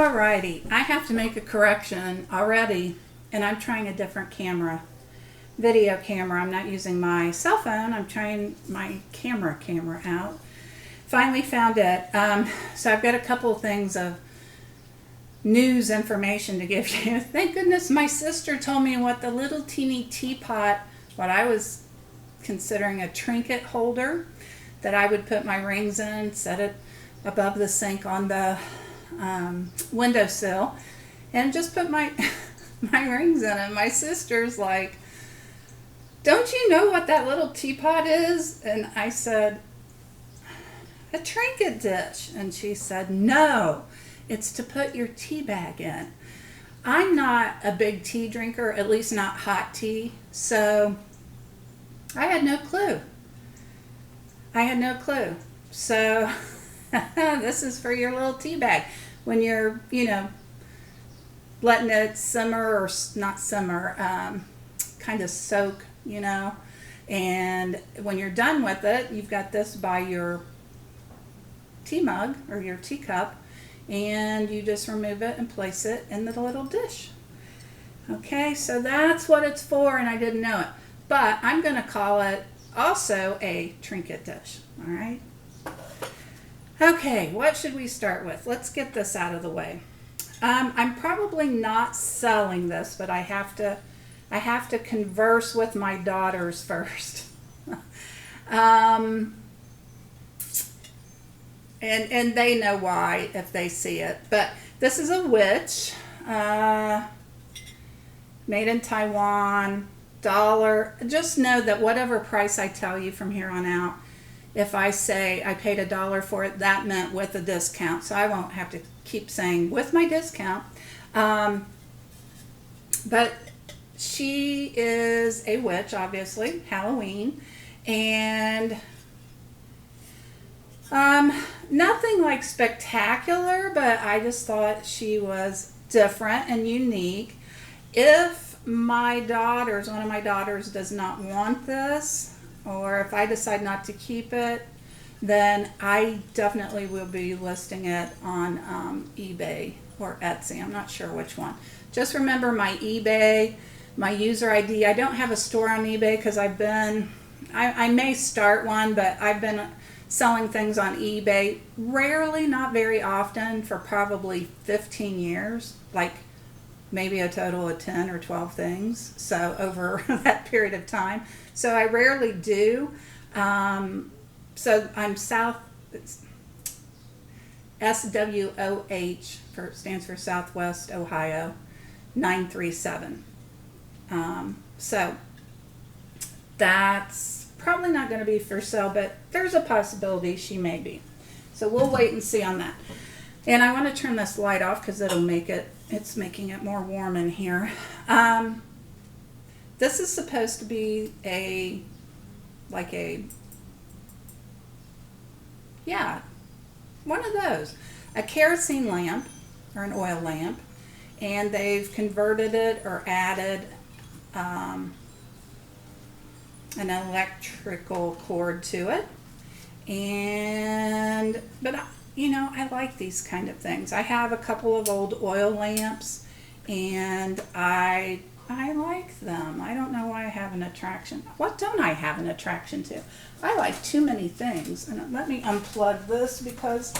Alrighty, I have to make a correction already, and I'm trying a different camera, video camera. I'm not using my cell phone. I'm trying my camera out. Finally found it. So I've got a couple of things of news information to give you. Thank goodness my sister told me what the little teeny teapot, what I was considering a trinket holder that I would put my rings in, set it above the sink on the windowsill, and just put my my rings in it. My sister's like, "Don't you know what that little teapot is?" And I said, "A trinket dish." And she said, "No, it's to put your tea bag in." I'm not a big tea drinker, at least not hot tea, so I had no clue. So this is for your little tea bag. When you're, letting it simmer, or not simmer, kind of soak, and when you're done with it, you've got this by your tea mug or your teacup, and you just remove it and place it in the little dish. Okay, so that's what it's for, and I didn't know it. But I'm going to call it also a trinket dish, all right? Okay, what should we start with? Let's get this out of the way. I'm probably not selling this, but I have to converse with my daughters first. And they know why if they see it. But this is a witch, made in Taiwan, dollar. Just know that whatever price I tell you from here on out, if I say I paid $1 for it, that meant with a discount. So I won't have to keep saying with my discount. But she is a witch, obviously, Halloween. And nothing like spectacular, but I just thought she was different and unique. If one of my daughters does not want this, or if I decide not to keep it, then I definitely will be listing it on eBay or Etsy. I'm not sure which one. Just remember my eBay, my user ID. I don't have a store on eBay because I may start one, but I've been selling things on eBay rarely, not very often, for probably 15 years, like maybe a total of 10 or 12 things, so over that period of time. So I rarely do. So I'm SWOH, stands for Southwest Ohio, 937. So that's probably not going to be for sale, but there's a possibility she may be. So we'll wait and see on that. And I want to turn this light off because it's making it more warm in here. This is supposed to be one of those. A kerosene lamp or an oil lamp. And they've converted it or added an electrical cord to it. But I like these kind of things. I have a couple of old oil lamps, and I like them. I don't know why I have an attraction. What don't I have an attraction to? I like too many things. And let me unplug this because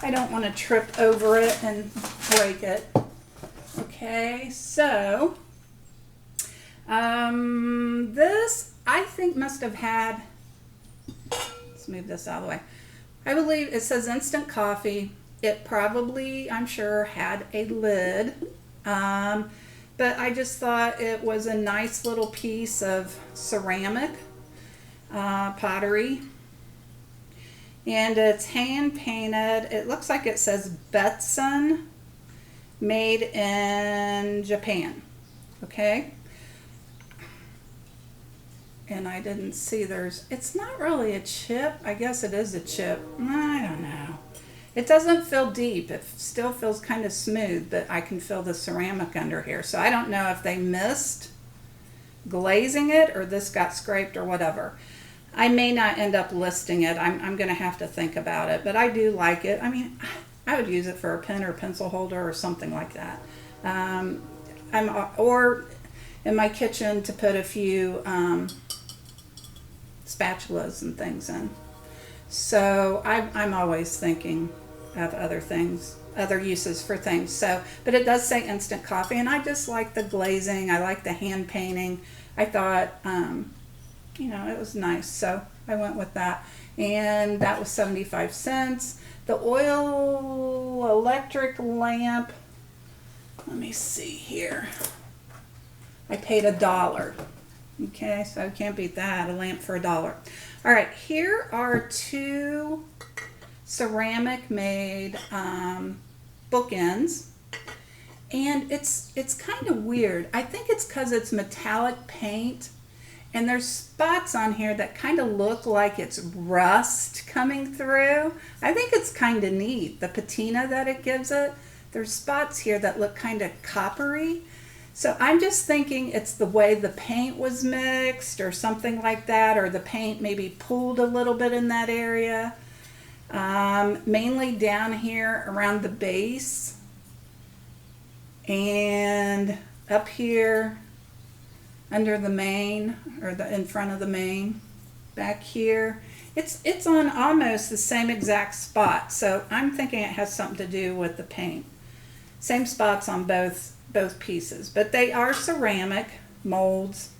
I don't want to trip over it and break it. Okay, so this I think must have had, let's move this out of the way. I believe it says instant coffee. It probably, I'm sure, had a lid. But I just thought it was a nice little piece of ceramic pottery. And it's hand painted. It looks like it says Betsun, made in Japan. Okay? And I didn't see it's not really a chip. I guess it is a chip. I don't know. It doesn't feel deep. It still feels kind of smooth, but I can feel the ceramic under here. So I don't know if they missed glazing it or this got scraped or whatever. I may not end up listing it. I'm going to have to think about it, but I do like it. I mean, I would use it for a pen or pencil holder or something like that. Or in my kitchen to put a few spatulas and things in. So I'm always thinking of other things, other uses for things. So, but it does say instant coffee, and I just like the glazing. I like the hand painting. I thought, it was nice, so I went with that, and that was 75 cents. The oil electric lamp. Let me see here. I paid $1. Okay, so I can't beat that. A lamp for $1. All right, here are 2 ceramic made bookends, and it's kind of weird. I think it's because it's metallic paint, and there's spots on here that kind of look like it's rust coming through. I think it's kind of neat, the patina that it gives it. There's spots here that look kind of coppery. So I'm just thinking it's the way the paint was mixed or something like that, or the paint maybe pooled a little bit in that area. Mainly down here around the base and up here under the main, or in front of the main back here. It's on almost the same exact spot, so I'm thinking it has something to do with the paint. Same spots on both pieces, but they are ceramic molds,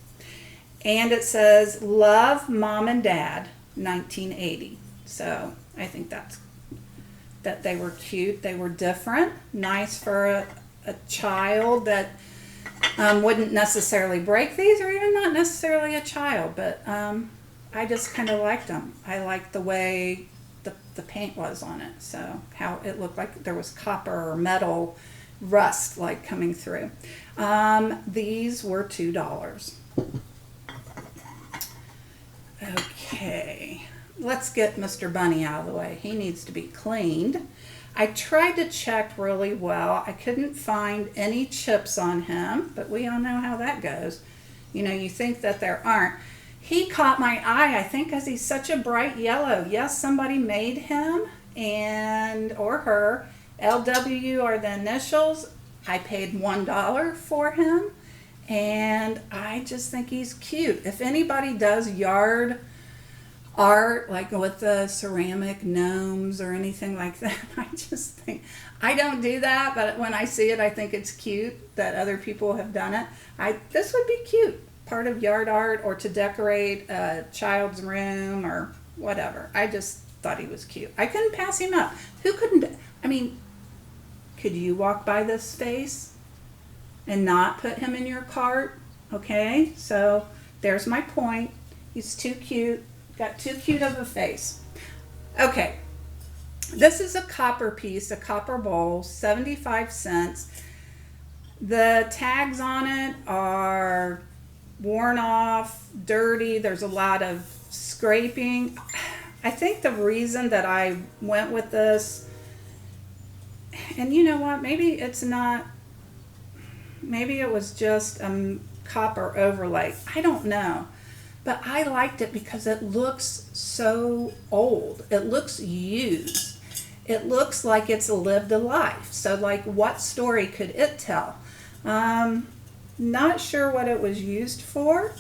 and it says love mom and dad 1980. So I think that they were cute. They were different, nice for a child that wouldn't necessarily break these, or even not necessarily a child, but I just kind of liked them. I liked the way the paint was on it, so how it looked like there was copper or metal rust like coming through. These were $2. Okay, let's get Mr. Bunny out of the way. He needs to be cleaned. I tried to check really well. I couldn't find any chips on him, but we all know how that goes. You think that there aren't. He caught my eye, I think, because he's such a bright yellow. Yes, somebody made him or her. LW are the initials. I paid $1 for him, and I just think he's cute. If anybody does yard art, like with the ceramic gnomes or anything like that, I just think, I don't do that, but when I see it, I think it's cute that other people have done it. This would be cute, part of yard art, or to decorate a child's room or whatever. I just thought he was cute. I couldn't pass him up. Could you walk by this face and not put him in your cart? Okay, so there's my point. He's too cute. Got too cute of a face. Okay, this is a copper piece, a copper bowl, 75 cents. The tags on it are worn off, dirty. There's a lot of scraping. I think the reason that I went with this, and you know what, maybe it was just a copper overlay. I don't know. But I liked it because it looks so old. It looks used. It looks like it's lived a life. So like, what story could it tell? Not sure what it was used for.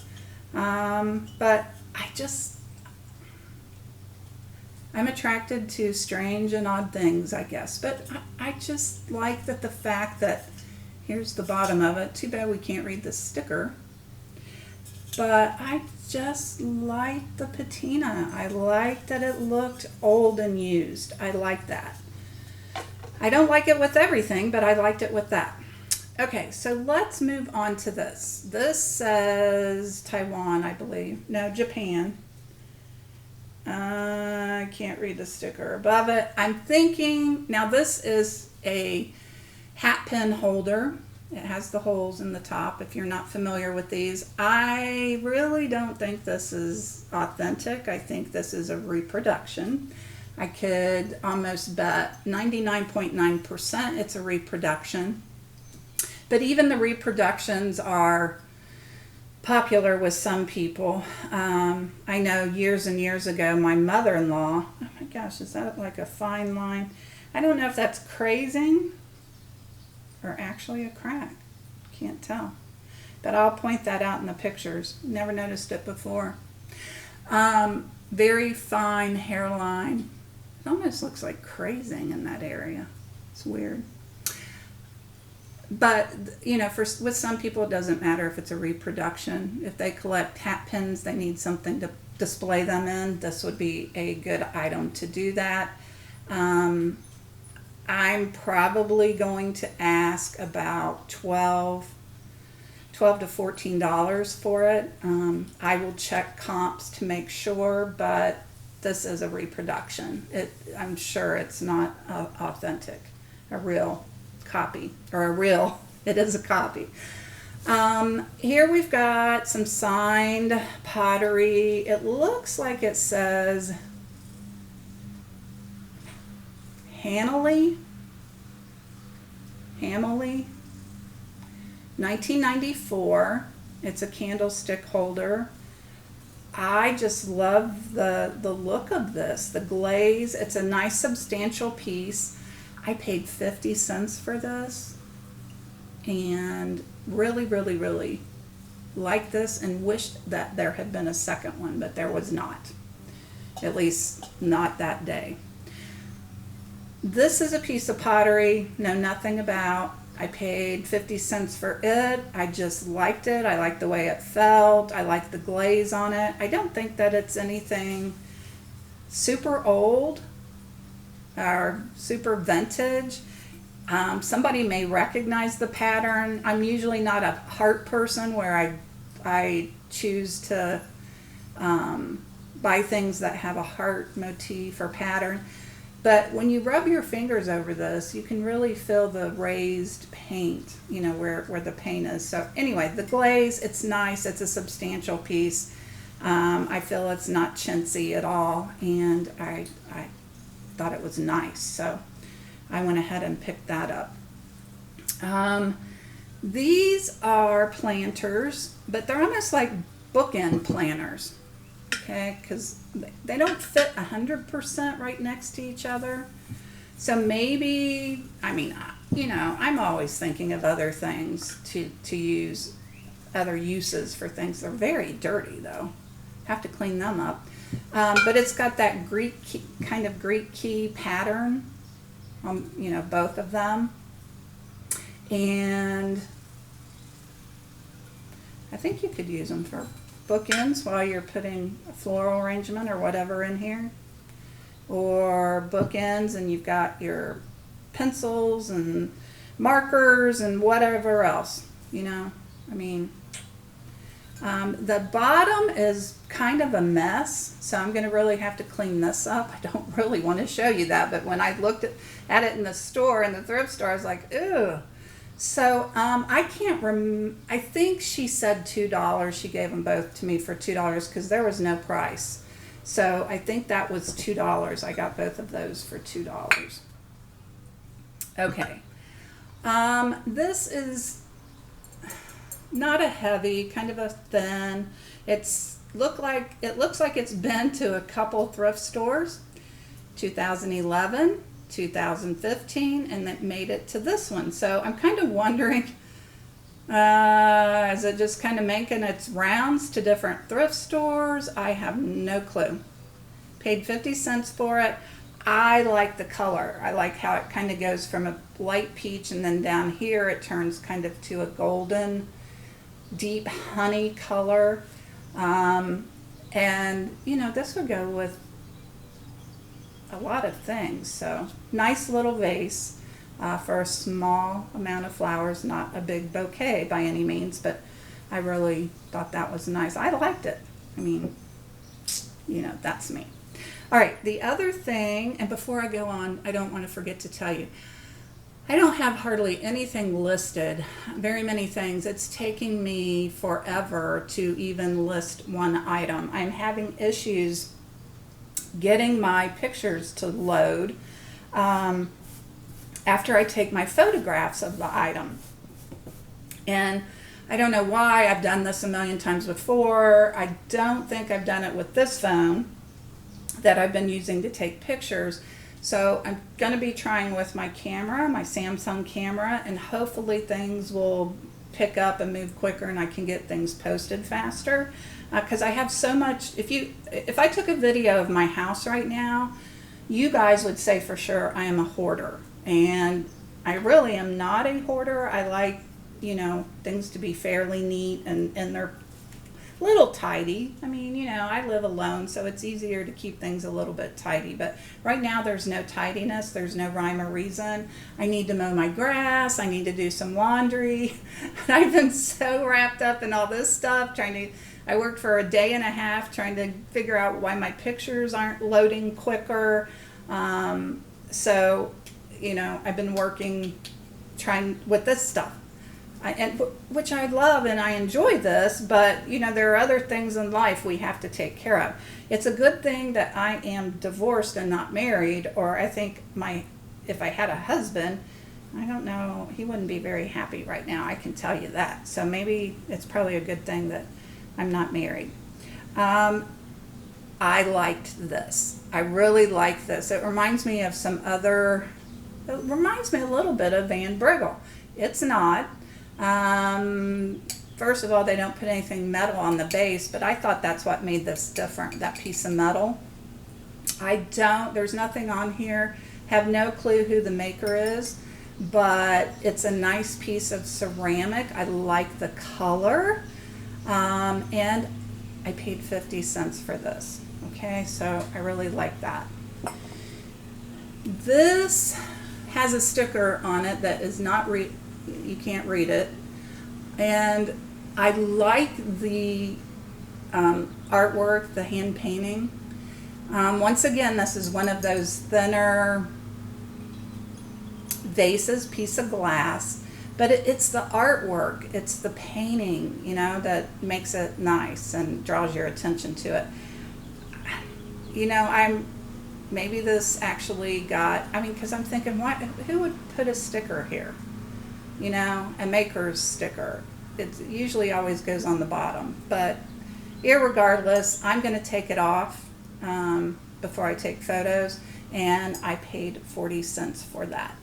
But I'm attracted to strange and odd things, I guess. But I just like the fact that, here's the bottom of it. Too bad we can't read the sticker. But I just like the patina. I like that it looked old and used. I like that. I don't like it with everything, but I liked it with that. Okay, so let's move on to this. This says Taiwan, I believe. No, Japan. I can't read the sticker above it. I'm thinking, now this is a hat pin holder. It has the holes in the top, if you're not familiar with these. I really don't think this is authentic. I think this is a reproduction. I could almost bet 99.9% it's a reproduction. But even the reproductions are popular with some people. I know years and years ago, my mother-in-law, oh my gosh, is that like a fine line? I don't know if that's crazing or actually a crack. Can't tell. But I'll point that out in the pictures. Never noticed it before. Very fine hairline. It almost looks like crazing in that area. It's weird. But, you know, with some people it doesn't matter if it's a reproduction. If they collect hat pins, they need something to display them in. This would be a good item to do that. I'm probably going to ask about $12 to $14 for it. I will check comps to make sure, but this is a reproduction. I'm sure it's not authentic, a real copy, it is a copy. Here we've got some signed pottery. It looks like it says Hamley, 1994. It's a candlestick holder. I just love the look of this, the glaze. It's a nice substantial piece. I paid 50 cents for this and really, really, really like this and wished that there had been a second one, but there was not, at least not that day. This is a piece of pottery, know nothing about. I paid 50 cents for it. I just liked it. I liked the way it felt. I liked the glaze on it. I don't think that it's anything super old or super vintage. Somebody may recognize the pattern. I'm usually not a heart person where I choose to buy things that have a heart motif or pattern. But when you rub your fingers over this, you can really feel the raised paint, you know, where the paint is. So anyway, the glaze, it's nice. It's a substantial piece. I feel it's not chintzy at all, and I thought it was nice. So I went ahead and picked that up. These are planters, but they're almost like bookend planters. Okay, because they don't fit 100% right next to each other. So maybe, I mean, you know, I'm always thinking of other things to use, other uses for things. They're very dirty though. Have to clean them up. But it's got that Greek key pattern, you know, both of them. And I think you could use them for bookends while you're putting a floral arrangement or whatever in here, or bookends and you've got your pencils and markers and whatever else, you know. I mean, the bottom is kind of a mess, so I'm going to really have to clean this up. I don't really want to show you that, but when I looked at it in the store, in the thrift store, I was like, ew. So I can't I think she said $2. She gave them both to me for $2 because there was no price. So I think that was $2. I got both of those for $2. Okay. This is not a heavy, kind of a thin. It looks like it's been to a couple thrift stores. 2011. 2015, and that made it to this one. So I'm kind of wondering, is it just kind of making its rounds to different thrift stores? I have no clue. Paid 50 cents for it. I like the color. I like how it kind of goes from a light peach and then down here it turns kind of to a golden, deep honey color. And you know, this would go with a lot of things. So nice little vase for a small amount of flowers, not a big bouquet by any means, but I really thought that was nice. I liked it. I mean, you know, that's me. All right, the other thing, and before I go on, I don't want to forget to tell you, I don't have hardly anything listed, very many things. It's taking me forever to even list one item. I'm having issues getting my pictures to load after I take my photographs of the item. And I don't know why. I've done this a million times before. I don't think I've done it with this phone that I've been using to take pictures. So I'm going to be trying with my camera, my Samsung camera, and hopefully things will pick up and move quicker and I can get things posted faster. Because I have so much, if I took a video of my house right now, you guys would say for sure I am a hoarder. And I really am not a hoarder. I like, things to be fairly neat and they're a little tidy. I mean, I live alone, so it's easier to keep things a little bit tidy. But right now there's no tidiness. There's no rhyme or reason. I need to mow my grass. I need to do some laundry. And I've been so wrapped up in all this stuff I worked for a day and a half trying to figure out why my pictures aren't loading quicker. So, I've been working trying with this stuff. Which I love and I enjoy this, but there are other things in life we have to take care of. It's a good thing that I am divorced and not married, or I think if I had a husband, I don't know, he wouldn't be very happy right now, I can tell you that. So maybe it's probably a good thing that I'm not married. I liked this. I really like this. It reminds me of it reminds me a little bit of Van Briggle. It's not. First of all, they don't put anything metal on the base, but I thought that's what made this different, that piece of metal. There's nothing on here, have no clue who the maker is, but it's a nice piece of ceramic. I like the color, and I paid 50 cents for this. Okay, so I really like that. This has a sticker on it that is not you can't read it, and I like the artwork, the hand painting. Once again, this is one of those thinner vases, piece of glass, but it's the artwork, it's the painting, that makes it nice and draws your attention to it. Maybe this actually because I'm thinking, who would put a sticker here? A maker's sticker. It usually always goes on the bottom. But irregardless, I'm going to take it off before I take photos, and I paid 40 cents for that.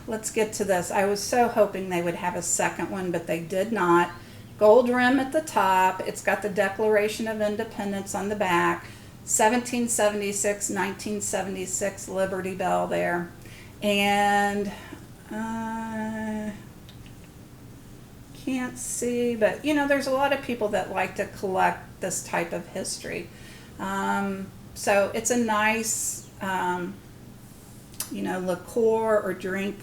Let's get to this. I was so hoping they would have a second one, but they did not. Gold rim at the top. It's got the Declaration of Independence on the back. 1776, 1976 Liberty Bell there. And can't see, but there's a lot of people that like to collect this type of history. So it's a nice, liqueur or drink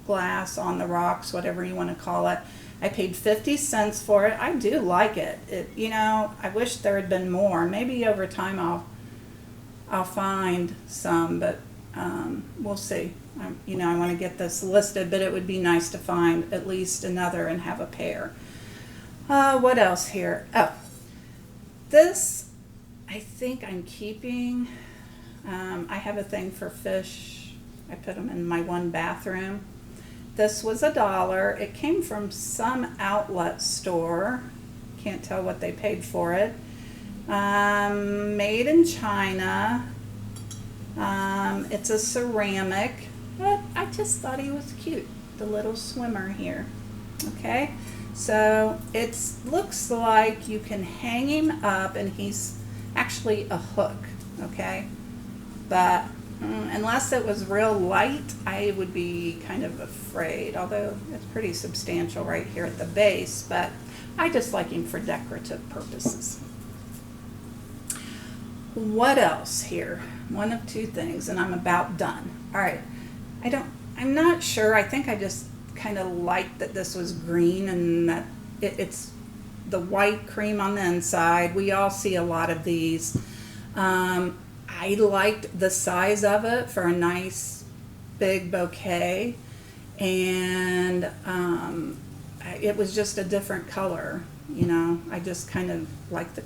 glass on the rocks, whatever you want to call it. I paid 50 cents for it. I do like it. I wish there had been more. Maybe over time I'll find some, but we'll see. I want to get this listed, but it would be nice to find at least another and have a pair. What else here? Oh, this I think I'm keeping. I have a thing for fish. I put them in my one bathroom. This was $1. It came from some outlet store. Can't tell what they paid for it. Made in China. It's a ceramic, but I just thought he was cute. The little swimmer here. Okay, so it looks like you can hang him up, and he's actually a hook. Okay, but unless it was real light, I would be kind of afraid, although it's pretty substantial right here at the base, but I just like him for decorative purposes. What else here? One of two things, and I'm about done. All right, I'm not sure. I think I just kind of liked that this was green and that it's the white cream on the inside. We all see a lot of these. I liked the size of it for a nice big bouquet, and it was just a different color. I just kind of liked the